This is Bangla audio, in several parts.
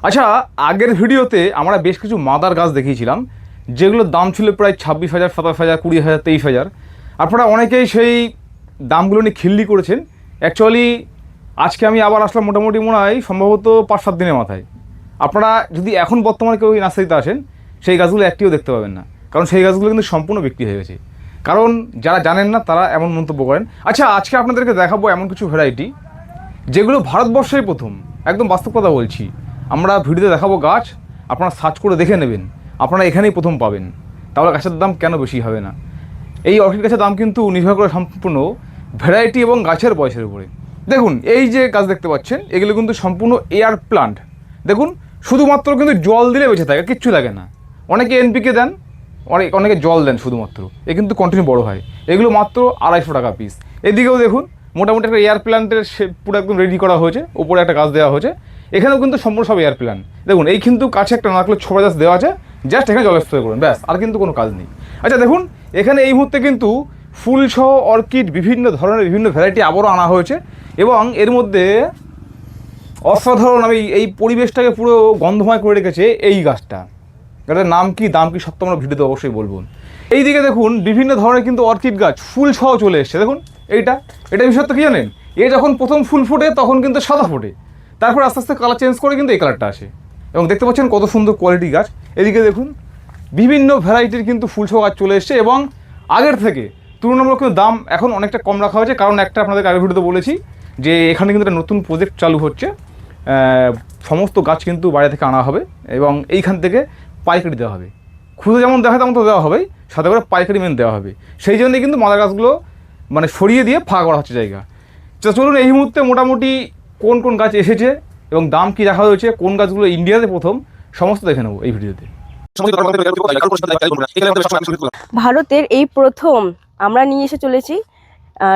আচ্ছা, আগের ভিডিওতে আমরা বেশ কিছু মাদার গাছ দেখিয়েছিলাম, যেগুলোর দাম ছিল প্রায় 26,000, 27,000, 20,000, 23,000। আপনারা অনেকেই সেই দামগুলো নিয়ে খিল্লি করেছেন। অ্যাকচুয়ালি আজকে আমি আবার আসলাম মোটামুটি মনে হয় সম্ভবত 5-7 দিনের মাথায়। আপনারা যদি এখন বর্তমানে কেউ এই নার্সারিতে আসেন, সেই গাছগুলো একটিও দেখতে পাবেন না, কারণ সেই গাছগুলো কিন্তু সম্পূর্ণ বিক্রি হয়ে গেছে। কারণ যারা জানেন না তারা এমন মন্তব্য করেন। আচ্ছা, আজকে আপনাদেরকে দেখাবো এমন কিছু ভ্যারাইটি যেগুলো ভারতবর্ষেই প্রথম। একদম বাস্তব কথা বলছি। আমরা ভিডিওতে দেখাবো গাছ, আপনারা সার্চ করে দেখে নেবেন, আপনারা এখানেই প্রথম পাবেন। তাহলে গাছের দাম কেন বেশি হবে না? এই অর্কিড গাছের দাম কিন্তু নির্ভর করে সম্পূর্ণ ভ্যারাইটি এবং গাছের বয়সের উপরে। দেখুন, এই যে গাছ দেখতে পাচ্ছেন, এগুলো কিন্তু সম্পূর্ণ এয়ার প্লান্ট। দেখুন, শুধুমাত্র কিন্তু জল দিলে বেঁচে থাকে, কিচ্ছু লাগে না। অনেকে এনপিকে দেন, অনেকে জল দেন শুধুমাত্র, এ কিন্তু কন্টিনিউ বড় হয়। এগুলো মাত্র 250 টাকা পিস। এদিকেও দেখুন, মোটামুটি একটা এয়ার প্ল্যান্টের পুরো একদম রেডি করা হয়েছে, উপরে একটা গাছ দেওয়া হয়েছে। এখানেও কিন্তু সম্পূর্ণ সব এয়ার প্ল্যান্ট। দেখুন, এই কিন্তু কাছে একটা নারকেলের ছোড়া গাছ দেওয়া আছে, জাস্ট এখানে জল স্প্রে করুন, ব্যাস, আর কিন্তু কোনো কাজ নেই। আচ্ছা দেখুন, এখানে এই মুহূর্তে কিন্তু ফুলসহ অর্কিড বিভিন্ন ধরনের বিভিন্ন ভ্যারাইটি আবারও আনা হয়েছে, এবং এর মধ্যে অসাধারণ, আমি এই পরিবেশটাকে পুরো গন্ধময় করে রেখেছে এই গাছটা। এটার নাম কি, দাম কি, সব তো আমরা ভিডিওতে অবশ্যই বলবো। এইদিকে দেখুন, বিভিন্ন ধরনের কিন্তু অর্কিড গাছ ফুল সহ চলে এসছে। দেখুন এটা বিশেষত কি জানেন, এ যখন প্রথম ফুল ফোটে তখন কিন্তু সাদা ফোটে, তারপর আস্তে আস্তে কালার চেঞ্জ করে কিন্তু এই কালারটা আসে, এবং দেখতে পাচ্ছেন কত সুন্দর কোয়ালিটি গাছ। এদিকে দেখুন, বিভিন্ন ভ্যারাইটির কিন্তু ফুল সহ গাছ চলে এসছে, এবং আগের থেকে তুলনামূলক কিন্তু দাম এখন অনেকটা কম রাখা হয়েছে। কারণ একটা আপনাদের আগের ভিডিওতে বলেছি যে এখানে কিন্তু একটা নতুন প্রজেক্ট চালু হচ্ছে। সমস্ত গাছ কিন্তু বাইরে থেকে আনা হবে, এবং এইখান থেকে পাইকারি দেওয়া হবে। খুদে যেমন দেখা তেমন তো দেওয়া হবেই, সাথে করে পাইকারি মেন দেওয়া হবে। সেই জন্যই কিন্তু মাদার গাছগুলো মানে সরিয়ে দিয়ে ফাঁকা করা হচ্ছে জায়গা। তো চলুন, এই মুহূর্তে মোটামুটি কোন কোন গাছ এসেছে এবং দাম কী রাখা হয়েছে, কোন গাছগুলো ইন্ডিয়াতে প্রথম, সমস্ত দেখে নেবো এই ভিডিওতে। ভারতের এই প্রথম আমরা নিয়ে এসে চলেছি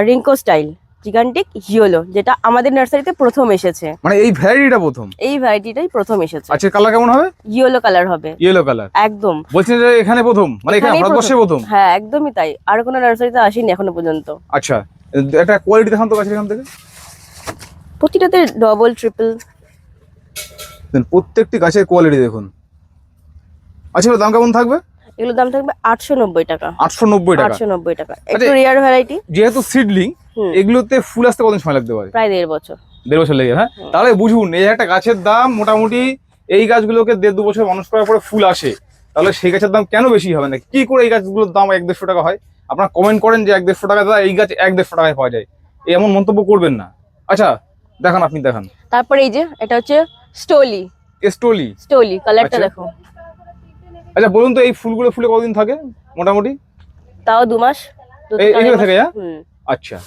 রিঙ্কো স্টাইল জিগান্টিক ইয়েলো, যেটা আমাদের নার্সারিতে প্রথম এসেছে। মানে এই ভ্যারাইটিটা প্রথম, এই ভ্যারাইটিটাই প্রথম এসেছে। আচ্ছা, কালার কেমন হবে? ইয়েলো কালার হবে। ইয়েলো কালার একদম বলছেন যে এখানে প্রথম, মানে এখানে এখানেই ভারতবর্ষে প্রথম? হ্যাঁ, একদমই তাই। আর কোনো নার্সারিতে আসেনি এখনো পর্যন্ত। আচ্ছা, একটা কোয়ালিটি দেখান তো গাছের এখান থেকে। প্রতিটাতে ডবল ট্রিপল, প্রত্যেকটি গাছের কোয়ালিটি দেখুন। আচ্ছা, দাম কেমন থাকবে? এগুলোর দাম থাকবে 890 টাকা। 890 টাকা, 890 টাকা। একটু রেয়ার ভ্যারাইটি, যেহেতু সিডলিং, এগুলোতে ফুল আসতে কতদিন সময় লাগতে পারে? প্রায় 1.5 বছর। 1.5 বছর লেগে, হ্যাঁ। তাহলে বুঝুন, এই একটা গাছের দাম মোটামুটি, এই গাছগুলোকে 1.5-2 বছর মানুষ করার পরে ফুল আসে, তাহলে সেই গাছের দাম কেন বেশি হবে না? কি করে এই গাছগুলোর দাম 1-150 টাকা হয়? আপনারা কমেন্ট করেন যে 1-150 টাকা দাদা, এই গাছ 1-150 টাকায় পাওয়া যায়, এমন মন্তব্য করবেন না। আচ্ছা দেখান, আপনি দেখান। তারপরে এই যে এটা হচ্ছে স্টোলি। স্টোলি কালারটা দেখো। আচ্ছা বলুন তো, এই ফুলগুলো ফুলে কতদিন থাকে মোটামুটি? তাও 2 মাস। এইভাবে থাকে, হ্যাঁ। আচ্ছা,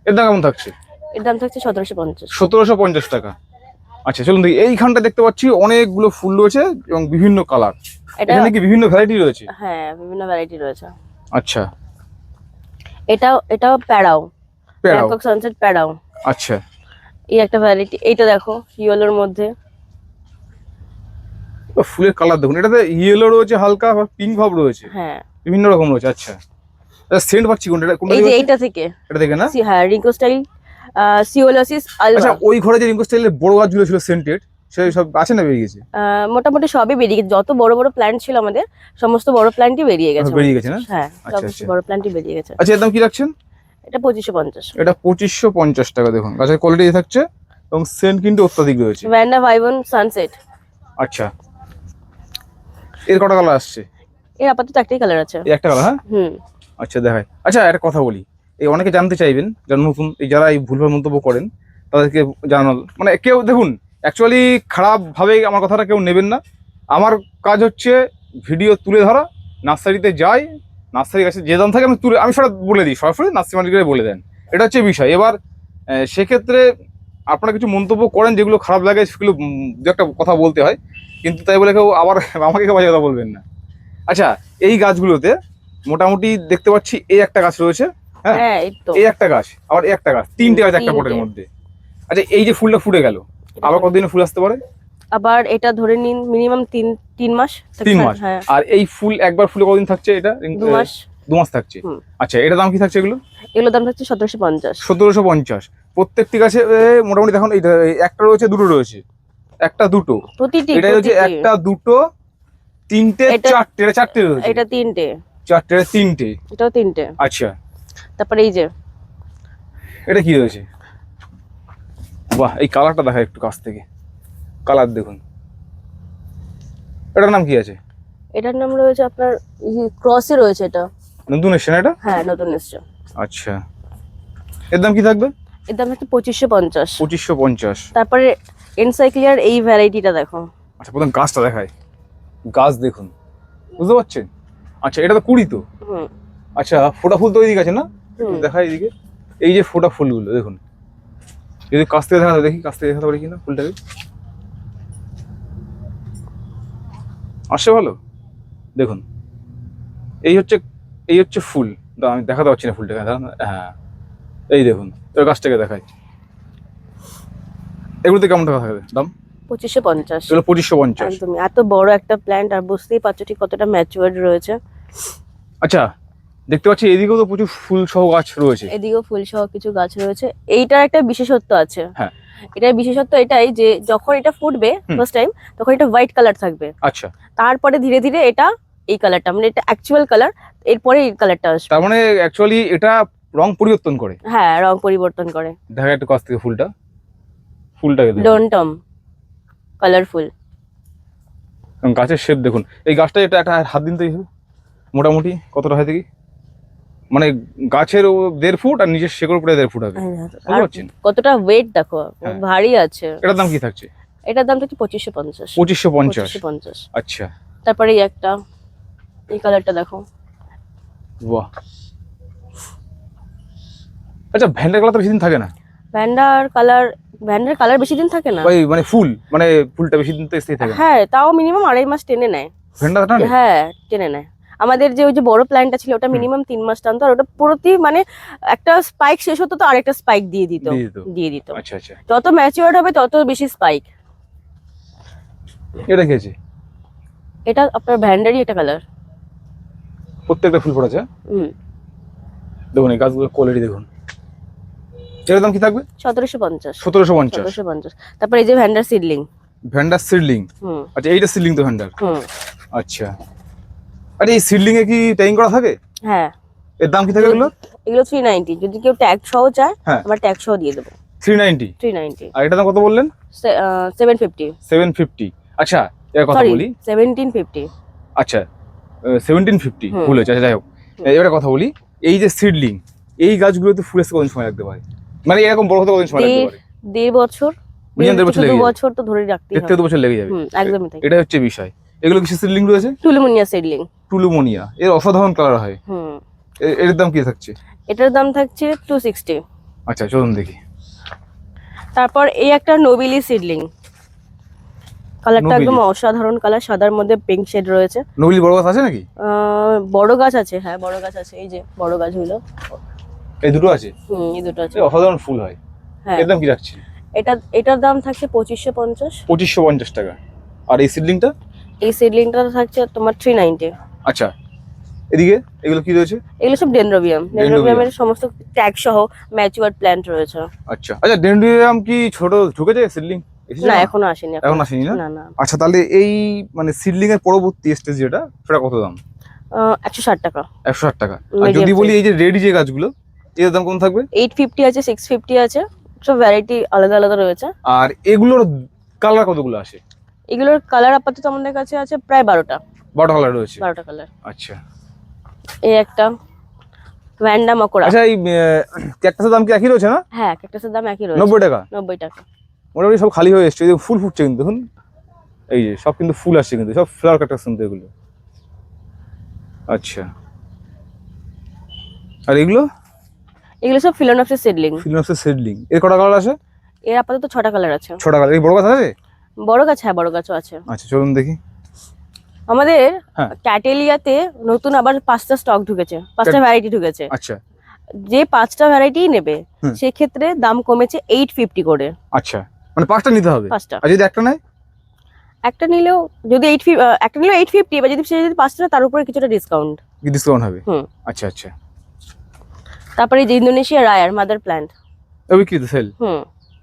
এর দাম কেমন থাকছে? এর দাম থাকছে 1750। 1750 টাকা। আচ্ছা চলুন দেখি, এইখানটা দেখতে পাচ্ছি অনেকগুলো ফুল রয়েছে এবং বিভিন্ন কালার। এখানে কি বিভিন্ন ভ্যারাইটি রয়েছে? হ্যাঁ, বিভিন্ন ভ্যারাইটি রয়েছে। আচ্ছা, এটাও প্যারাও, ব্যাংকক সানসেট প্যারাও। আচ্ছা, এই একটা ভ্যারাইটি। এইটা দেখো, ইয়েলোর মধ্যে। ফুলের কালার দেখুন, এটাতে ইয়েলো রয়েছে, হালকা পিঙ্ক ভাব রয়েছে, হ্যাঁ, বিভিন্ন রকম রয়েছে। আচ্ছা, সেন্ট পাচ্ছি কোনটা? এই যে এইটা থেকে, এটা থেকে না? হ্যাঁ, রিঙ্কো স্টাইল সিওলোসিস আলভা। আচ্ছা, ওই ঘরে যে রিঙ্কো স্টাইলের বড় গাছগুলো ছিল সেন্টেড, সেই সব আছে না বেরিয়ে গেছে? মোটামুটি সবই বেরিয়ে গেছে। যত বড় বড় প্ল্যান্ট ছিল আমাদের, সমস্ত বড় প্ল্যান্টই বেরিয়ে গেছে। না? হ্যাঁ, আচ্ছা, সমস্ত বড় প্ল্যান্টই বেরিয়ে গেছে। আচ্ছা, এর দাম কি রাখছেন? এটা 2550। এটা 2550 টাকা। দেখুন, গাছের কোয়ালিটি থাকছে এবং সেন্ট কিন্তু অত্যাধিক রয়েছে। ভ্যান্ডা ভাইবন সানসেট। আচ্ছা, এর কটা কালার আসছে? এর আপাতত একটাই কালার আছে। এই একটা কালার, হ্যাঁ। আচ্ছা দেখাই। আচ্ছা, একটা কথা বলি, এই অনেকে জানতে চাইবেন, যারা নতুন, এই যারা এই ভুলভাল মন্তব্য করেন তাদেরকে জানাল, মানে কেউ দেখুন, অ্যাকচুয়ালি খারাপভাবে আমার কথাটা কেউ নেবেন না। আমার কাজ হচ্ছে ভিডিও তুলে ধরা, নার্সারিতে যাই, নার্সারি গাছে যে দাম থাকে আমি সেটা বলে দিই, সরাসরি নার্সারি মালিকরা বলে দেন, এটা হচ্ছে বিষয়। এবার সেক্ষেত্রে আপনারা কিছু মন্তব্য করেন যেগুলো খারাপ লাগে, সেগুলো দু একটা কথা বলতে হয়, কিন্তু তাই বলে কেউ আবার আমাকে কেউ বাজে কথা বলবেন না। আচ্ছা, এই গাছগুলোতে মোটামুটি দেখতে পাচ্ছি এই একটা গাছ রয়েছে, হ্যাঁ, এই একটা গাছ, আবার এই একটা গাছ, 3টে গাছ একটা পটের মধ্যে। আচ্ছা, এই যে ফুলটা ফুটে গেল, আবার কতদিনে ফুল আসতে পারে? আবার এটা ধরে নিন মিনিমাম 3 মাস। 3 মাস। আর এই ফুল একবার ফুলে কতদিন থাকছে? এটা 2 মাস। 2 মাস থাকছে। আচ্ছা, এটা দাম কি থাকছে? এগুলোর দাম থাকছে 1750। 1750। প্রত্যেকটি গাছে মোটামুটি দেখুন, এইটা একটা রয়েছে, দুটো রয়েছে, একটা দুটো, প্রতিটি এটা হচ্ছে প্রতিটি। একটা দুটো তিনটে এটা- চারটে, এটা চারটে রয়েছে, এটা তিনটে, চারটে এটা তিনটে। এটাও তিনটে। আচ্ছা, তারপরে এই যে এটা কি রয়েছে? বাহ, এই কালারটা দেখা একটু কাছ থেকে, কালার দেখুন। এটার নাম কি আছে? এটার নাম রয়েছে আপনার ক্রসে রয়েছে এটা। নতুন এসছে না এটা? হ্যাঁ নতুন এসছে। আচ্ছা, এর দাম কি থাকবে? এর দাম হচ্ছে 2550। 2550। তারপরে এনসাইক্লিয়ার এই ভ্যারাইটিটা দেখো। আচ্ছা, প্রথম গাছটা দেখায়, গাছ দেখুন, বুঝতে পারছেন? আচ্ছা, এটা তো কুড়ি তো। হুম আচ্ছা, ফোটা ফুল তো ওইদিকে আছে না? হুম। দেখায় এইদিকে, এই যে ফোটা ফুলগুলো দেখুন, যদি কাছ থেকে দেখাতে, দেখি কাছ থেকে দেখাতে পারি কিনা ফুলটাকে। আসছে ভালো, দেখুন এই হচ্ছে ফুল। দাঁড়ান, আমি দেখাতে পারছি না ফুলটাকে, দাঁড়ান। হ্যাঁ, এই দেখুন, এবার গাছটাকে দেখায়। এগুলোতে কেমন টাকা থাকবে দাম? 2550। এগুলো 2550। একদমই, এত বড় একটা প্ল্যান্ট, আর বুঝতেই পারছো ঠিক কতটা ম্যাচিউরড রয়েছে। আচ্ছা, দেখতে পাচ্ছি এদিকেও তো প্রচুর ফুল সহ গাছ রয়েছে। এদিকেও ফুল সহ কিছু গাছ রয়েছে। এইটার একটা বিশেষত্ব আছে। হ্যাঁ। এটার বিশেষত্ব এটাই যে যখন এটা ফুটবে ফার্স্ট টাইম, তখন এটা হোয়াইট কালার থাকবে। আচ্ছা, তারপরে ধীরে ধীরে এটা এই কালারটা, মানে এটা অ্যাকচুয়াল কালার, এরপরে এই কালারটা আসবে। তার মানে অ্যাকচুয়ালি এটা রং পরিবর্তন করে। হ্যাঁ, রং পরিবর্তন করে। দেখা একটু কাছ থেকে ফুলটাকে দেখুন। ডন্টম কালারফুল। এবং গাছের শেপ দেখুন। এই গাছটা এটা একটা হাত দিন তো এইভাবে, মোটামুটি কতটা হয় দেখি, মানে গাছের 1.5 ফুট আর নিচের শেকড় উপরে 1.5 ফুট হবে, বুঝতে আর পারছেন? কতটা ওয়েট দেখো, হ্যাঁ। ভারী আছে। এটার দাম কি থাকছে? এটার দাম হচ্ছে 2550। 2550। 2550। আচ্ছা, তারপরে এই একটা, এই কালারটা দেখো। বাহ। আচ্ছা, ভ্যান্ডার কালার তো বেশি দিন থাকে না? ভ্যান্ডার কালার বেশি দিন থাকে না। ওই মানে ফুলটা বেশি দিন তো স্থায়ী থাকে না। হ্যাঁ, তাও মিনিমাম 2.5 মাস টেনে নেয়। ভ্যান্ডার না? হ্যাঁ, টেনে নেয়। আমাদের যে ওই যে বড় প্ল্যান্টটা ছিল ওটা মিনিমাম 3 মাস টানতো, আর ওটা প্রতি মানে একটা স্পাইক শেষ হতো তো আরেকটা স্পাইক দিয়ে দিত। আচ্ছা আচ্ছা, যত ম্যাচিওরড হবে তত বেশি স্পাইক। এটা কি আছে? এটা আপনার ভ্যান্ডারই একটা কালার। প্রত্যেকটা ফুল ফোটাচ্ছে। দেখুন এই গাছগুলোর কোয়ালিটি দেখুন। এর দাম কি থাকবে? 1750। 1750। তারপর এই যে ভ্যান্ডার সিডলিং। Van der seedling. আচ্ছা, এইটা সিডলিং তো ভ্যান্ডার। আচ্ছা, আরে এই সিডলিং এ কি ট্যাগিং করা থাকে? হ্যাঁ। এর দাম কি থাকে এগুলো? এগুলো 390। যদি কেউ ট্যাগ সহ চায়, হ্যাঁ, আমরা ট্যাগ সহ দিয়ে দেবো। 390। 390। আর এটা দাম কত বললেন? 750। 750। আচ্ছা, এর কথা সরি, বলি। 1750। আচ্ছা, 1750 ভুল হয়েছে। আচ্ছা, যাই হোক, এবারে কথা বলি। এই যে সিডলিং, এই গাছগুলোতে ফুল আসতে কতদিন সময় লাগতে পারে? মানে এরকম বড় হতে কতদিন সময় লাগতে পারে? 1.5 বছর। মিনিমাম 1.5 বছর লেগে 2 যাবে। বছর তো ধরে রাখতেই 1 হবে। থেকে 2 বছর লেগে যাবে। একদমই তাই। এটা হচ্ছে বিষয়। এগুলো কিছু সিডলিং রয়েছে। টুলুমোনিয়া সিডলিং। টুলুমোনিয়া, এর অসাধারণ কালার হয়। এর দাম কি থাকছে? এটার দাম থাকছে 260। আচ্ছা, চলুন দেখি। তারপর এই একটা নোবিলি সিডলিং। কালারটা নোবিলি। একদম অসাধারণ কালার, সাদার মধ্যে পিঙ্ক শেড রয়েছে। নোবিলি বড় গাছ আছে নাকি? বড় গাছ আছে, হ্যাঁ বড় গাছ আছে। এই যে বড় গাছগুলো, এই দুটো আছে। এই দুটো আছে। এই অসাধারণ ফুল হয়। হ্যাঁ। এর দাম কি রাখছে? এটার দাম থাকছে 2550। 2550 টাকা। আর এই সিডলিংটা? এই সিডলিংটা থাকছে তোমার 390। আচ্ছা, এদিকে এগুলো কি রয়েছে? এগুলো সব ডেনড্রোবিয়াম। ডেনড্রোবিয়ামের সমস্ত ট্যাগ সহ ম্যাচিওরড প্ল্যান্ট রয়েছে। আচ্ছা আচ্ছা, ডেনড্রোবিয়াম কি ছোট ঢুকেছে সিডলিং? না, এখনো আসেনি। এখন আসেনি না? না। আচ্ছা, তাহলে এই মানে সিডলিং এর পরবর্তী স্টেজ যেটা, সেটা কত দাম? 160 টাকা। 160 টাকা। আর যদি বলি এই যে রেডি যে গাছগুলো, এর দাম কত থাকবে? 850 আছে, 650 আছে, সব ভ্যারাইটি আলাদা আলাদা রয়েছে। আর এগুলোর কালার কতগুলো আসে? এগুলোর কালার আপাতত আমাদের কাছে আছে প্রায় 12টা। 12টা কালার রয়েছে। 12টা কালার। আচ্ছা, এই একটা ভ্যান্ডা মকোরা। আচ্ছা, এই ক্যাকটাসের দাম কি একই রয়েছে না? হ্যাঁ, ক্যাকটাসের দাম একই রয়েছে। 90 টাকা। 90 টাকা। মোটামুটি সব খালি হয়ে এসছে। এই যে ফুল ফুটছে কিন্তু দেখুন, এই যে সব কিন্তু ফুল আসছে, কিন্তু সব ফ্লাওয়ার ক্যাকটাস কিন্তু এগুলো। আচ্ছা, আর এগুলো সব ফিলোনপসিস সিডলিং। Phalaenopsis seedling. এর কটা কালার আছে? এর আপাতত 6টা কালার আছে। 6টা কালার। এই বড় গাছ আছে? বড় গাছ, হ্যাঁ বড় গাছও আছে। আচ্ছা, চলুন দেখি। আমাদের হ্যাঁ। ক্যাটেলিয়াতে নতুন আবার 5টা স্টক ঢুকেছে, 5টা ভ্যারাইটি ঢুকেছে। আচ্ছা, যে 5টা ভ্যারাইটি নেবে সেক্ষেত্রে দাম কমেছে 850 করে। আচ্ছা, মানে 5টা নিতে হবে। 5টা। আর যদি একটা নেয়? একটা নিলেও যদি 850, বা যদি সে যদি 5টা নেয়, তার উপরে কিছুটা ডিসকাউন্ট। কি ডিসকাউন্ট হবে? আচ্ছা আচ্ছা। তারপরে যে ইন্দোনেশিয়া রায়ার মাদার প্ল্যান্ট। বিক্রিত সেল।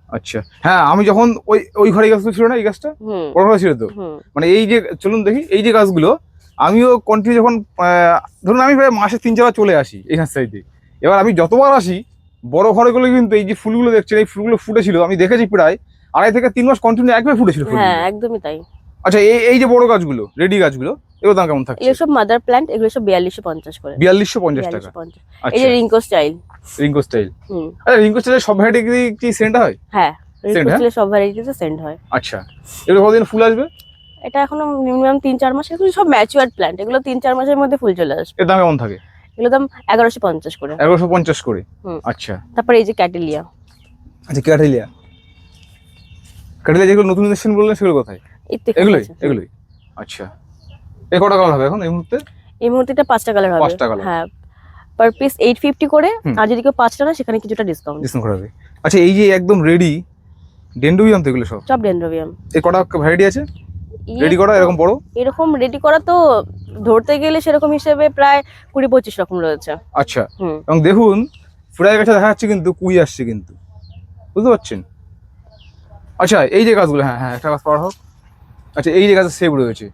আচ্ছা, হ্যাঁ আমি যখন ওই ওই ঘরে গাছগুলো ছিল না, এই গাছটা হুম বড় ঘরে ছিল তো, হুম মানে এই যে চলুন দেখি এই যে গাছগুলো আমিও কন্টিনিউ যখন ধরুন আমি প্রায় মাসে 3-4 বার চলে আসি এই নার্সারিতে। এবার আমি যতবার আসি বড় ঘরগুলো কিন্তু এই যে ফুলগুলো দেখছেন এই ফুলগুলো ফুটেছিল, আমি দেখেছি প্রায় 2.5 থেকে 3 মাস কন্টিনিউ একবার ফুটেছিল হ্যাঁ ফুলগুলো। একদমই তাই। আচ্ছা, এই এই যে বড় গাছগুলো রেডি গাছগুলো এগুলো দাম কেমন থাকছে? এগুলো সব মাদার প্ল্যান্ট, এগুলো সব 4250 করে। 4250 টাকা। 4250। এই আচ্ছা, যে রিঙ্কো স্টাইল। রিঙ্কো স্টাইল। হুম আচ্ছা, রিঙ্কো স্টাইলের সব ভ্যারাইটি কি সেন্ট হয়? হ্যাঁ, রিঙ্কো Scent, হ্যাঁ? স্টাইলের সব ভ্যারাইটিতে সেন্ড হয়। আচ্ছা, এগুলো কতদিন ফুল আসবে? এটা এখনো মিনিমাম 3-4 মাস। এগুলো সব ম্যাচুয়ার্ড প্ল্যান্ট, এগুলো 3-4 মাসের মধ্যে ফুল চলে আসবে। এর দাম কেমন থাকে? এগুলো দাম 1150 করে। 1150 করে। হুম। আচ্ছা তারপরে এই যে ক্যাটেলিয়া। আচ্ছা, ক্যাটেলিয়া যেগুলো নতুন এসেছেন বললেন সেগুলো কোথায়? এই তো এখানে এগুলোই আছে। এগুলোই। আচ্ছা, এ কটা কালার হবে এখন এই মুহূর্তে? এই মুহূর্তে এটা 5টা কালার হবে। 5টা কালার। হ্যাঁ, পার পিস 850 করে। হুম। আর যদি কেউ 5টা না সেখানে কিছুটা ডিসকাউন্ট। ডিসকাউন্ট করা হবে। আচ্ছা, এই যে একদম রেডি ডেন্ড্রোবিয়াম তো এগুলো সব? সব ডেনড্রোবিয়াম। এই কটা ভ্যারাইটি আছে রেডি করা এরকম বড়? এরকম রেডি করা তো ধরতে গেলে সেরকম হিসেবে প্রায় 20-25 রকম রয়েছে। আচ্ছা, হুম এবং দেখুন ফ্রাই গাছে দেখা যাচ্ছে কিন্তু কুই আসছে কিন্তু, বুঝতে পারছেন? আচ্ছা, এই যে গাছগুলো, হ্যাঁ হ্যাঁ একটা গাছ পাওয়া হোক। আচ্ছা, এই যে গাছের সেব রয়েছে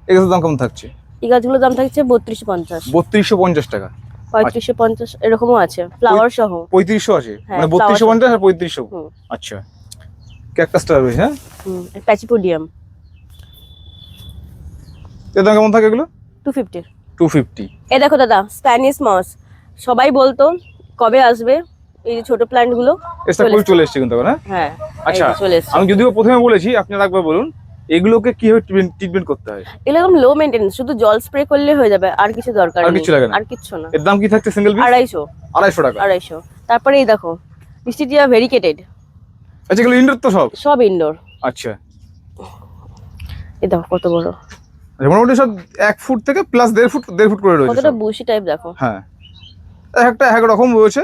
এই গাছের দাম কেমন থাকছে? এই গাছগুলোর দাম থাকছে 3250, 3250 টাকা। 3550 এরকমও আছে ফ্লাওয়ার সহ। 3500 আছে, হ্যাঁ, মানে flower 3250 আর 3500। হুম আচ্ছা, ক্যাকটাসটা রয়েছে, হ্যাঁ হুম। প্যাচিপোডিয়াম এর দাম কেমন থাকে এগুলো? 250। 250। এই দেখো দাদা, স্প্যানিশ মস। সবাই বলতো কবে আসবে এই যে ছোট প্ল্যান্ট গুলো। এটা চলে কুই এসছে। চলে এসছে কিন্তু এখন, হ্যাঁ? হ্যাঁ আচ্ছা, এই যে চলে এসছে। আমি যদিও প্রথমে বলেছি আপনারা একবার বলুন এগুলোকে কিভাবে ট্রিটমেন্ট করতে হয়? এরকম লো মেইনটেনেন্স, শুধু জল স্প্রে করলে হয়ে যাবে, আর কিছু দরকার আর নেই। কিছু লাগে না? আর কিছু না। এর দাম কি থাকছে সিঙ্গেল পিস? 250। 250 টাকা। 250। তারপরে এই দেখো মিষ্টিটিয়া ভেরিকেটেড। আচ্ছা, এগুলো ইনডোর তো সব? সব ইনডোর। আচ্ছা, এই দেখো কত বড়, আচ্ছা, মোটামুটি সব 1 ফুট থেকে প্লাস 1.5 ফুট করে রয়েছে কতটা সব। বুশি টাইপ দেখো। হ্যাঁ, একটা এক রকম রয়েছে।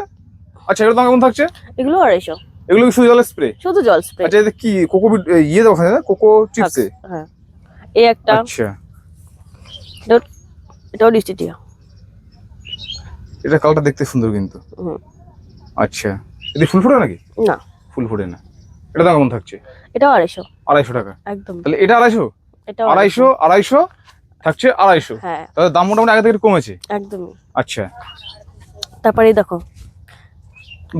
আচ্ছা, এর দাম কেমন থাকছে? এগুলো 250। এগুলো কি শুধু জলের স্প্রে? শুধু জল স্প্রে। আচ্ছা, এটা কি কোকো ইয়ে দেওয়া হয় না, কোকো চিপসে? হ্যাঁ, এই একটা। আচ্ছা, এটাও ডিস্টিটিয়া। এটা কালারটা দেখতে সুন্দর কিন্তু। হুম। আচ্ছা, এটা ফুল ফোটে নাকি? না, ফুল ফোটে না। এটা দাম কেমন থাকছে? এটাও 250। 250 টাকা। একদম। তাহলে এটা 250, এটাও 250 থাকছে 250। হ্যাঁ তাহলে দাম মোটামুটি আগে থেকে একটু কমেছে। একদমই। আচ্ছা, তারপরে এই দেখো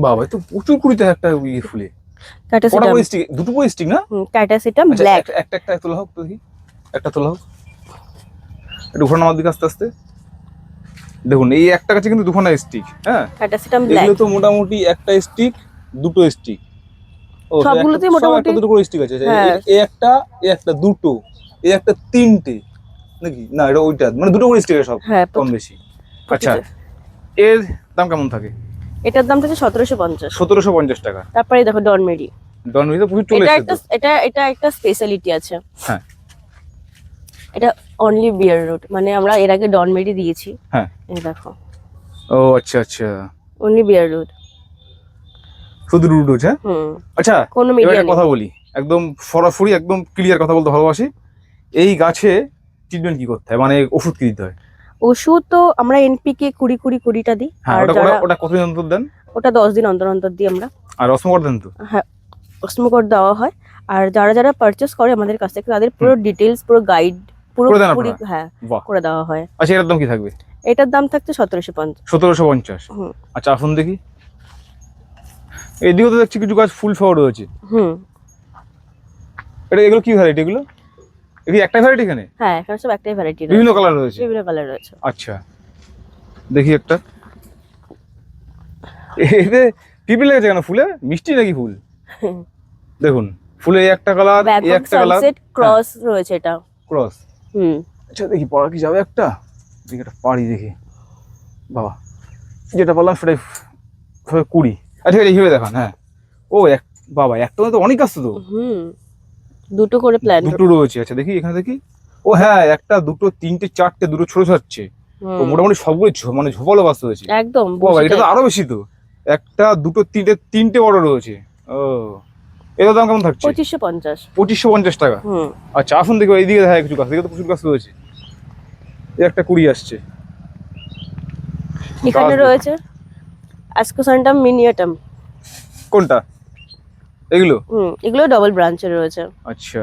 বাবা তো প্রচুর কুড়িতে একটা ইয়ে ফুলে। কটা ক্যাটাসিটাম। করে স্টিক? দুটো করে স্টিক না? ক্যাটাসিটাম আচ্ছা, ব্ল্যাক। একটা তোলা হোক দেখি, একটা তোলা হোক। একটু ঘোরানো আমার দিকে আস্তে আস্তে। দেখুন এই একটা কাছে কিন্তু দুখানা স্টিক, হ্যাঁ? Catasetum black. এগুলো তো মোটামুটি একটা স্টিক, দুটো স্টিক। ও সবগুলোতেই মোটামুটি একটা দুটো করে স্টিক আছে। হ্যাঁ। এই একটা দুটো, এই একটা তিনটে নাকি? না, এটা ওইটা মানে দুটো করে স্টিক সব হ্যাঁ কম বেশি। আচ্ছা, এর দাম কেমন থাকে? এটার দাম থাকে 1750। 1750 টাকা। তারপরে এই দেখো ডনমেরি। ডনমেরি তো প্রচুর চলে এটা এসেছে একটা তো। এটা একটা স্পেশালিটি আছে। হ্যাঁ এটা অনলি বিয়ার রুট, মানে আমরা এর আগে ডনমেরি দিয়েছি। হ্যাঁ। এই দেখো ও আচ্ছা আচ্ছা, অনলি বিয়ার রুট। শুধু রুট হচ্ছে। হুম। আচ্ছা, কোনো এবার মিডিয়া একটা কথা বলি, একদম সরাসরি একদম ক্লিয়ার কথা বলতে ভালোবাসি। এই গাছে ট্রিটমেন্ট কি করতে হয়, মানে ওষুধ কি দিতে হয়? ওষুধ তো আমরা এনপিকে 20-20-20টা দিই। হ্যাঁ, আর ওটা যারা ওটা কতদিন অন্তর দেন? ওটা 10 দিন অন্তর অন্তর দিই আমরা। আর অসমকর দেন তো? হ্যাঁ, অস্মোকর দেওয়া হয়। আর যারা যারা পারচেস করে আমাদের কাছ থেকে তাদের পুরো ডিটেলস, পুরো গাইড পুরো করে দেন পুরি আপনারা? হ্যাঁ বাহ। করে দেওয়া হয়। আচ্ছা, এটার দাম কি থাকবে? এটার দাম থাকছে 1750। 1750। হুম আচ্ছা, আসুন দেখি। এদিকেও তো দেখছি কিছু গাছ ফুল সহ রয়েছে। হুম। এগুলো কি ভ্যারাইটি? এগুলো একটা ভ্যারাইটি এখানে? হ্যাঁ, এখানে সব একটাই ভ্যারাইটি বিভিন্ন কালার রয়েছে। বিভিন্ন কালার রয়েছে। আচ্ছা, দেখি একটা। এতে পিপি লেগেছে কেন? ফুলে মিষ্টি নাকি ফুল? দেখুন ফুলে একটা কালার, এই ব্যাকগ্রাউন্ড একটা কালার, সানসেট ক্রস রয়েছে এটা। ক্রস। হুম। আচ্ছা, দেখি পড়া কি যাবে একটা? দেখি একটা পাড়ি দেখি। বাবা, যেটা বললাম সেটাই 20। আচ্ছা, এইভাবে দেখান। হ্যাঁ, ও বাবা একটা তো অনেক আসছে তো। হুম, দুটো করে প্ল্যান। দুটো রয়েছে। আচ্ছা, দেখি এখানে দেখি। ও হ্যাঁ, একটা দুটো তিনটে চারটে, দুটো ছোট ছাড়ছে। তো মোটামুটি সবগুলো মানে ঝোপালো গাছ রয়েছে। একদম। বাবা, এটা তো আরো বেশি তো। একটা দুটো তিনটে বড় রয়েছে। ও, এটার দাম কেমন থাকছে? 2550। 2550 টাকা। হুম। আচ্ছা, আসুন দেখি এইদিকে দেখা যায় কিছু গাছ, দেখে তো প্রচুর গাছ রয়েছে। এই একটা কুড়ি আসছে। এখানে রয়েছে অ্যাসকোসান্টাম মিনিয়াটাম। কোনটা? এগুলো? এগুলো ডবল ব্রাঞ্চের রয়েছে। আচ্ছা,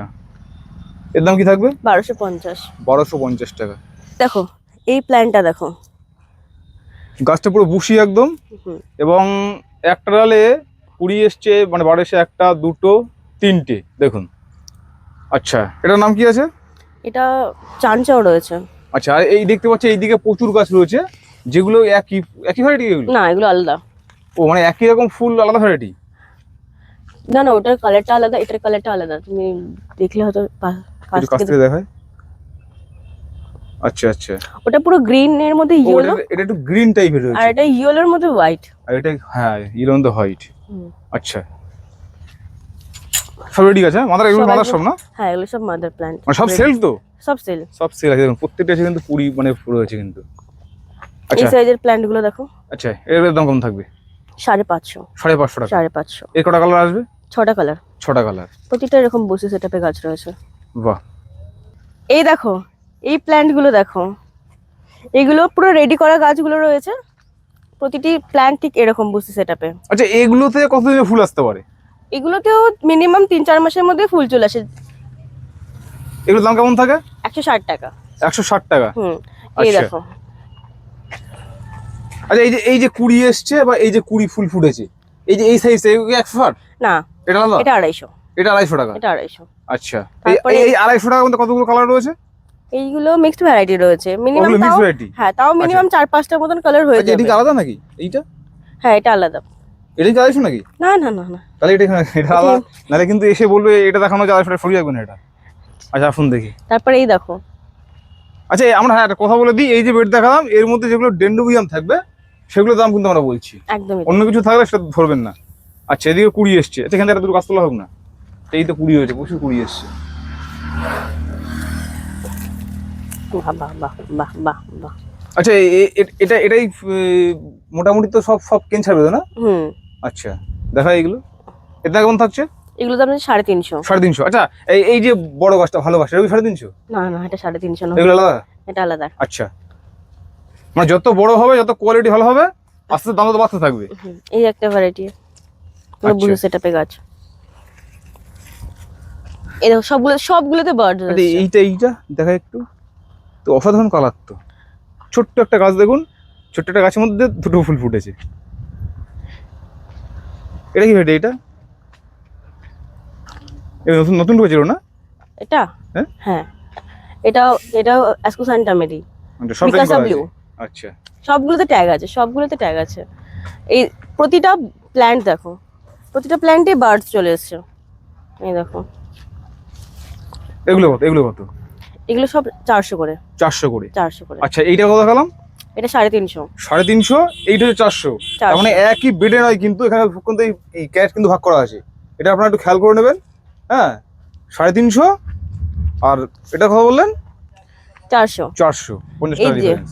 এর দাম কি থাকবে? 1250। 1250 টাকা। দেখো এই প্ল্যান্টটা দেখো, গাছটা পুরো বুশি একদম, এবং একটা ডালে কুড়ি এসছে, মানে বার এসে একটা, দুটো, তিনটে, দেখুন। আচ্ছা, এটার নাম কি আছে? এটা চানচাও রয়েছে। আচ্ছা, আর এই দেখতে পাচ্ছি এইদিকে প্রচুর গাছ রয়েছে, যেগুলো একই একই ভ্যারাইটি? এগুলো না, এগুলো আলাদা। ও, মানে একই রকম ফুল, আলাদা ভ্যারাইটি? না না, ওটার কালারটা আলাদা, এটার কালারটা আলাদা। তুমি দেখলে হয়তো কাছ থেকে দেখায়। আচ্ছা আচ্ছা, ওটা পুরো গ্রিন এর মধ্যে ইয়েলো, এটা একটু গ্রিন টাইপের রয়েছে, আর এটা ইয়েলোর মধ্যে হোয়াইট, আর এটা হ্যাঁ ইয়েলো মধ্যে হোয়াইট। আচ্ছা, সব রেডি আছে? মাদার, এগুলো মাদার সব না? হ্যাঁ, এগুলো সব মাদার প্ল্যান্ট। মানে সব সেল তো? সব সেল, সব সেল আছে, দেখুন প্রত্যেকটা আছে কিন্তু পুরি, মানে পুরো আছে কিন্তু। এই সাইজের প্ল্যান্ট গুলো দেখো। আচ্ছা, এর দাম কম থাকবে? 550। 550 টাকা? 550। এর কটা কালার আসবে? 6টা কালার। 6টা কালার। প্রতিটা এরকম বসে সেটআপে গাছ রয়েছে। বাহ। এই দেখো, এই প্ল্যান্ট গুলো দেখো, এগুলো পুরো রেডি করা গাছগুলো রয়েছে, প্রতিটি প্ল্যান্ট ঠিক এরকম বসে সেটআপে। আচ্ছা, এগুলোতে কতদিনে ফুল আসতে পারে? এগুলোতেও মিনিমাম 3-4 মাসের মধ্যে ফুল চলে আসে। এগুলোর দাম কেমন থাকে? 160 টাকা। 160 টাকা? এই দেখো। আচ্ছা, এই যে কুড়ি এসছে, বা এই যে কুড়ি ফুল ফুটেছে, এই যে এই সাইজ, 160? না, এটা আলাদা? এটা 250। এটা 250 টাকা? এটা 250। আচ্ছা, এই 250 টাকার মধ্যে কতগুলো কালার রয়েছে? এইগুলো মিক্সড ভ্যারাইটি রয়েছে, মিনিমাম মিক্সড ভ্যারাইটি? হ্যাঁ, তাও মিনিমাম 4-5টার মতন কালার হয়ে যাবে। এটা কি আলাদা নাকি এইটা? হ্যাঁ, এটা আলাদা। এটা কি 250 নাকি? না না না না, তাহলে এটা আলাদা, নাহলে কিন্তু এসে বলবে এটা দেখানো যায় 250 টাকা ফ্রি যাবে না এটা। আচ্ছা, আসুন দেখি। তারপরে এই দেখো। আচ্ছা, আমরা একটা কথা বলে দিই, এই যে বেড দেখালাম, এর মধ্যে যেগুলো ডেন্ড্রোবিয়াম থাকবে সেগুলোর দাম কিন্তু আমরা বলছি, একদমই। অন্য কিছু থাকলে সেটা ধরবেন না। আচ্ছা, এদিকে কুড়ি এসছে, এখান থেকে দুটো গাছ তোলা হোক না। এই তো কুড়ি হয়েছে, প্রচুর কুড়ি এসছে। বাহ বাহ বাহ বাহ বাহ বাহ। আচ্ছা, এটাই মোটামুটি তো সব কেন ছাড়বে না? আচ্ছা, দেখা এগুলো, এটা কেমন থাকছে? এগুলো দাম 350। 350? আচ্ছা, এই যে বড় গাছটা, ভালো গাছটা, এটা 350? না না, এটা 350 না, এগুলো আলাদা? এটা আলাদা। আচ্ছা, মানে যত বড় হবে, যত কোয়ালিটি ভালো হবে, আস্তে দাম তো বাড়তে থাকবে। এই একটা ভ্যারাইটি, পুরো বুঝে সেটআপে গাছ। এই দেখো, সবগুলোতে বার্ড আছে। এইটা দেখা একটু, তো অসাধারণ কালার তো। ছোট্ট একটা গাছ দেখুন, ছোট্ট একটা গাছের মধ্যে দুটো ফুল ফুটেছে। এটা কি ভেটে? এটা নতুন নতুন ঢুকেছিল না এটা? হ্যাঁ হ্যাঁ, এটা অ্যাসকোসান্টা মেরি, সব মিকাসা ব্লু। আচ্ছা, সবগুলোতে ট্যাগ আছে, সবগুলোতে ট্যাগ আছে। এই প্রতিটা প্ল্যান্ট দেখো, প্রতিটা প্ল্যান্টে বার্ডস চলে এসছে। এই দেখো, এগুলো কত? এগুলো সব 400 করে। 400 করে? 400 করে। আচ্ছা, এইটা কত দেখালাম? এটা 350। 350? এইটা হচ্ছে 400? তার মানে একই বেডে নয় কিন্তু, এখানে কিন্তু এই ক্যারেট কিন্তু ভাগ করা আছে, এটা আপনারা একটু খেয়াল করে নেবেন। হ্যাঁ, 350, আর এটা কত বললেন? 400। 450 টাকা ডিফারেন্স।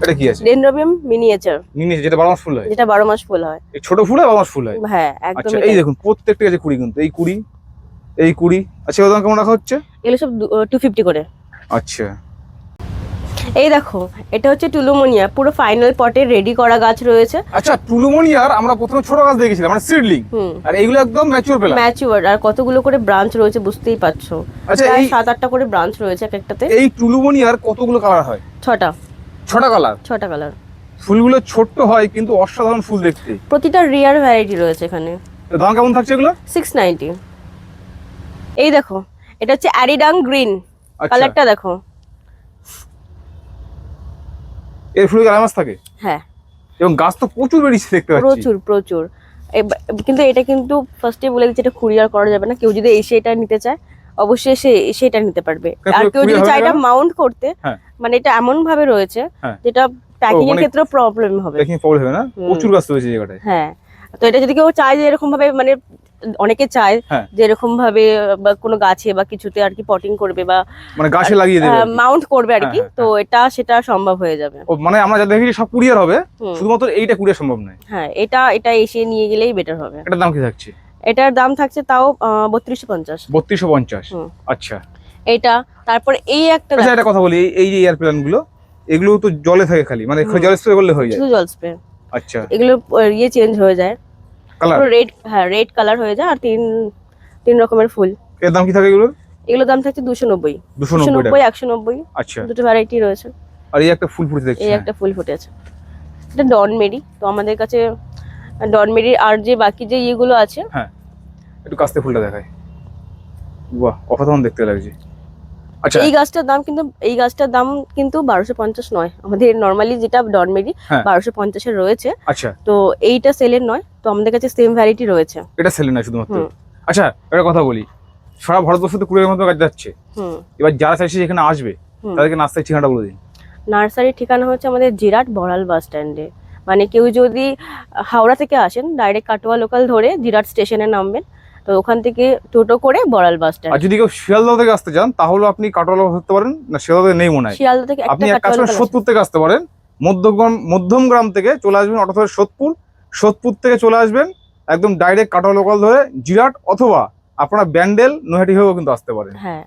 এটা কি আছে? ডেনড্রোবিয়াম মিনিয়েচার, যেটা 12 মাস ফুল হয়? যেটা 12 মাস ফুল হয়। এই ছোট ফুলে 12 মাস ফুল হয়? হ্যাঁ, একদম। আচ্ছা, এই দেখুন প্রত্যেকটা আছে কুড়ি কিন্তু, এই কুড়ি। আচ্ছা, ওর দাম কেমন রাখা হচ্ছে? এগুলো সব 250 করে। আচ্ছা, এই দেখো, এটা হচ্ছে টুলুমোনিয়া, পুরো ফাইনাল পটে রেডি করা গাছ রয়েছে। আচ্ছা, টুলুমোনিয়ার আমরা প্রথমে ছোট গাছ দেখেছিলাম, মানে সিডলিং, আর এইগুলো একদম ম্যাচিউর পেলাম। ম্যাচিউর, আর কতগুলো করে ব্রাঞ্চ রয়েছে বুঝতেই পারছো। আচ্ছা, এই 7-8টা করে ব্রাঞ্চ রয়েছে এক একটাতে। এই টুলুমোনিয়ার কতগুলো কালার হয়? 6টা। 6টা কালার? 6টা কালার। ফুলগুলো ছোট্ট হয় কিন্তু অসাধারণ ফুল দেখতে। প্রতিটা রিয়ার ভ্যারাইটি রয়েছে এখানে। দাম কেমন থাকছে এগুলো? 690। এই দেখো, এটা হচ্ছে অ্যারিডাং গ্রিন, কালারটা দেখো। এর ফুলে আরামাস থাকে? হ্যাঁ, এবং গাছ তো প্রচুর বেরিয়েছে দেখতে পাচ্ছি। প্রচুর। কিন্তু এটা কিন্তু ফার্স্টে বলে দিচ্ছি, এটা কুরিয়ার করা যাবে না। কেউ যদি এসে এটা নিতে চায়, অবশ্যই সে এটা নিতে পারবে। আর কেউ যদি চায় এটা মাউন্ট করতে, মানে এটা এমন ভাবে রয়েছে যেটা প্যাকিং এর ক্ষেত্রে প্রবলেম হবে। প্যাকিং প্রবলেম হবে না, প্রচুর গাছ রয়েছে জায়গাটায়। হ্যাঁ, তো এটা যদি কেউ চায় যে এরকম ভাবে, মানে অনেকে চায় যে এরকম ভাবে বা কোনো গাছে বা কিছুতে আর কি পটিং করবে, বা মানে গাছে লাগিয়ে দেবে, মাউন্ট করবে আর কি, তো সেটা সম্ভব হয়ে যাবে। মানে আমরা যা দেখি সব কুরিয়ার হবে, শুধুমাত্র এইটা কুরিয়ার সম্ভব নয়। হ্যাঁ, এটা এসে নিয়ে গেলেই বেটার হবে। এটার দাম কি থাকছে? এটার দাম থাকছে তাও 3250। 3250? আচ্ছা, এটা তারপর এই একটা কথা বলি, এই যে এয়ার প্ল্যান গুলো, এগুলো তো জলে থাকে খালি, মানে জল স্প্রে করলে হয়ে যায়? শুধু জল স্প্রে। আচ্ছা, এগুলো ইয়ে চেঞ্জ হয়ে যায়, কালার রেড, হ্যাঁ রেড কালার হয়ে যায়। আর তিন রকমের ফুল। এর দাম কি থাকে এগুলো? এগুলোর দাম থাকছে 290, 290 190। আচ্ছা, দুটো ভ্যারাইটি রয়েছে। আর এই একটা ফুল ফুটে দেখছি, এই একটা ফুল ফুটেছে, এটা ডন মেরি। তো আমাদের কাছে ডন মেরি আর যে বাকি যে ইয়েগুলো আছে, হ্যাঁ একটু কাছ থেকে ফুলটা দেখায়, বাহ অসাধারণ দেখতে লাগছে। আচ্ছা, এই গাছটার দাম কিন্তু 1250 নয়। আমাদের নরমালি যেটা ডন মেরি হ্যাঁ 1250 এর রয়েছে। আচ্ছা, তো এইটা সেলের নয়, তো আমাদের কাছে সেম ভ্যারাইটি রয়েছে। এটা সেলে না শুধুমাত্র। হুম। আচ্ছা, একটা কথা বলি, সারা ভারতবর্ষে তো কুড়ির মতো গাছ যাচ্ছে, হুম এবার যারা চাইছে এখানে আসবে হুম। তাদেরকে নাস্তার ঠিকানাটা বলে দিন। নার্সারির ঠিকানা হচ্ছে আমাদের জিরাট বড়াল বাস স্ট্যান্ডে। মানে কেউ যদি হাওড়া থেকে আসেন, ডাইরেক্ট কাটোয়া লোকাল ধরে জিরাট স্টেশনে নামবেন, তো ওখান থেকে টোটো করে বড়াল বাস আর স্ট্যান্ড। যদি কেউ শিয়ালদা থেকে আসতে চান তাহলে আপনি কাটোয়ালা ধরতে পারেন, না শিয়ালদা নেই মনে হয়, শিয়ালদা থেকে আপনি একটা এক কাজ কাটোয়া করে লোকাল আছে। সোদপুর থেকে আসতে পারেন। মধ্যম গ্রাম থেকে চলে আসবেন অটো ধরে সোদপুর থেকে চলে আসবেন একদম ডাইরেক্ট কাটোয়া লোকাল ধরে জিরাট, অথবা আপনারা ব্যান্ডেল নৈহাটি হয়েও কিন্তু আসতে পারেন। হ্যাঁ।